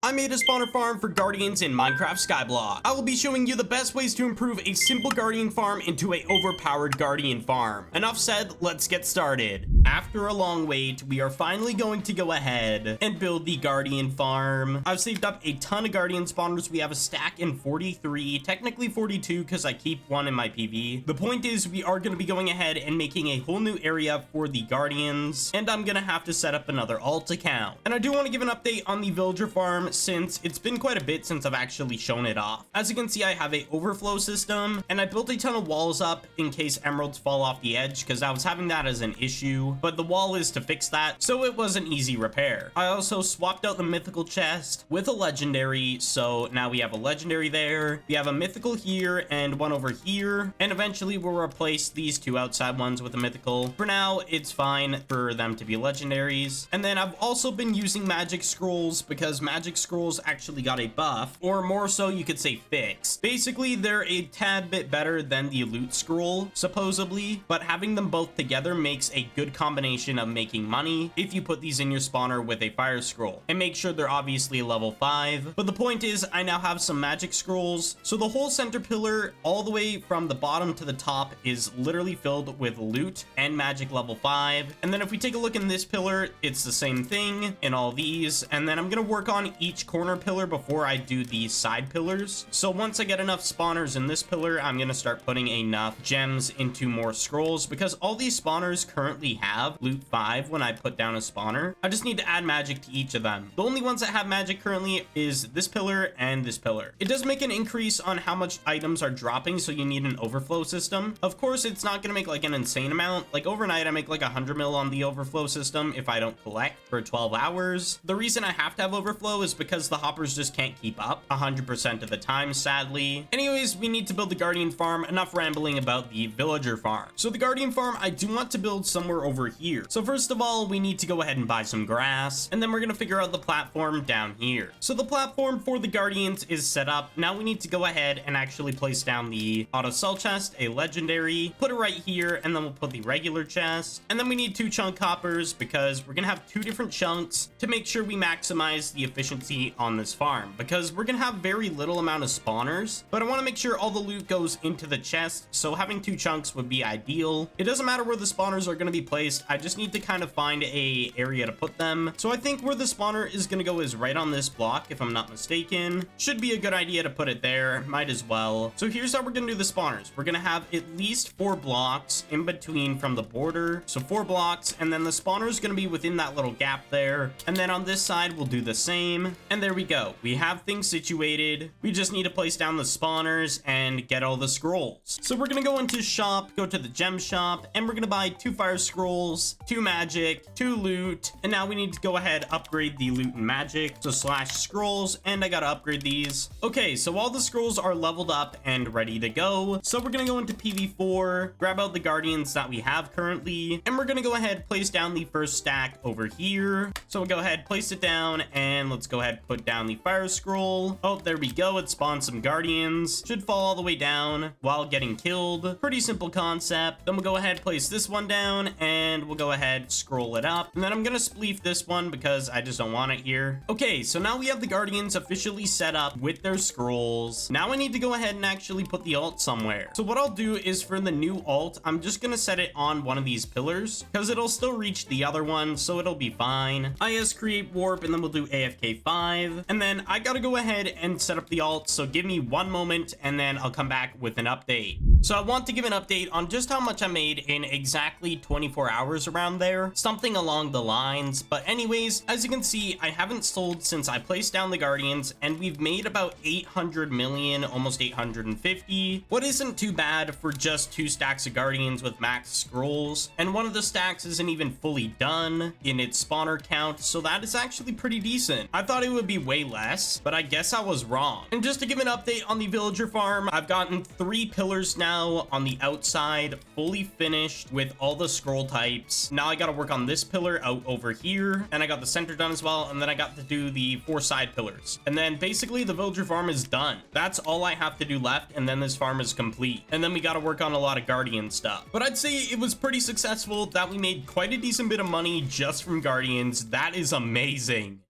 I made a spawner farm for guardians in Minecraft Skyblock. I will be showing you the best ways to improve a simple guardian farm into a overpowered guardian farm. Enough said, let's get started. After a long wait, we are finally going to go ahead and build the guardian farm. I've saved up a ton of guardian spawners. We have a stack in 43, technically 42 because I keep one in my PV. The point is we are going to be going ahead and making a whole new area for the guardians, and I'm going to have to set up another alt account. And I do want to give an update on the villager farm since it's been quite a bit since I've actually shown it off. As you can see, I have a overflow system, and I built a ton of walls up in case emeralds fall off the edge because I was having that as an issue, but the wall is to fix that, so it was an easy repair. I also swapped out the mythical chest with a legendary, so now we have a legendary there. We have a mythical here and one over here, and eventually we'll replace these two outside ones with a mythical. For now, it's fine for them to be legendaries. And then I've also been using magic scrolls because magic scrolls actually got a buff, or more so you could say fix. Basically, they're a tad bit better than the loot scroll, supposedly, but having them both together makes a good combination of making money if you put these in your spawner with a fire scroll. And make sure they're obviously level 5. But the point is, I now have some magic scrolls, so the whole center pillar all the way from the bottom to the top is literally filled with loot and magic level 5. And then if we take a look in this pillar, it's the same thing in all these. And then I'm gonna work on each corner pillar before I do these side pillars. So once I get enough spawners in this pillar, I'm gonna start putting enough gems into more scrolls because all these spawners currently have loot 5 when I put down a spawner. I just need to add magic to each of them. The only ones that have magic currently is this pillar and this pillar. It does make an increase on how much items are dropping, so you need an overflow system. Of course, it's not gonna make like an insane amount. Like overnight, I make like 100 mil on the overflow system if I don't collect for 12 hours. The reason I have to have overflow is because the hoppers just can't keep up 100% of the time, sadly. Anyways, we need to build the guardian farm. Enough rambling about the villager farm. So the guardian farm, I do want to build somewhere over here. So first of all, we need to go ahead and buy some grass, and then we're gonna figure out the platform down here. So the platform for the guardians is set up. Now we need to go ahead and actually place down the auto sell chest, a legendary, put it right here, and then we'll put the regular chest. And then we need 2 chunk hoppers because we're gonna have 2 different chunks to make sure we maximize the efficiency on this farm, because we're gonna have very little amount of spawners, but I want to make sure all the loot goes into the chest, so having 2 chunks would be ideal. It doesn't matter where the spawners are going to be placed. I just need to kind of find a area to put them. So I think where the spawner is going to go is right on this block, if I'm not mistaken. Should be a good idea to put it there. Might as well. So here's how we're going to do the spawners. We're going to have at least 4 blocks in between from the border. So 4 blocks, and then the spawner is going to be within that little gap there. And then on this side, we'll do the same. And there we go. We have things situated. We just need to place down the spawners and get all the scrolls. So we're going to go into shop, go to the gem shop, and we're going to buy 2 fire scrolls, 2 magic, 2 loot. And now we need to go ahead, upgrade the loot and magic. So slash scrolls, and I got to upgrade these. Okay, so all the scrolls are leveled up and ready to go. So we're going to go into PV4, grab out the guardians that we have currently, and we're going to go ahead, place down the first stack over here. So we'll go ahead, place it down, and let's go ahead, put down the fire scroll. Oh, there we go. It spawned some guardians. Should fall all the way down while getting killed. Pretty simple concept. Then we'll go ahead, place this one down, and we'll go ahead, scroll it up. And then I'm gonna spleef this one because I just don't want it here. Okay, so now we have the guardians officially set up with their scrolls. Now I need to go ahead and actually put the alt somewhere. So what I'll do is for the new alt, I'm just gonna set it on one of these pillars because it'll still reach the other one, so it'll be fine. IS create warp, and then we'll do AFK 5. And then I gotta go ahead and set up the alt, so give me 1 moment and then I'll come back with an update. So I want to give an update on just how much I made in exactly 24 hours around there, something along the lines. But anyways, as you can see, I haven't sold since I placed down the guardians, and we've made about 800 million, almost 850, what isn't too bad for just 2 stacks of guardians with max scrolls. And one of the stacks isn't even fully done in its spawner count, so that is actually pretty decent. I thought it would be way less, but I guess I was wrong. And just to give an update on the villager farm, I've gotten 3 pillars now on the outside, fully finished with all the scroll types. Now I got to work on this pillar out over here, and I got the center done as well, and then I got to do the 4 side pillars. And then basically the villager farm is done. That's all I have to do left, and then this farm is complete. And then we got to work on a lot of guardian stuff. But I'd say it was pretty successful, that we made quite a decent bit of money just from guardians. That is amazing.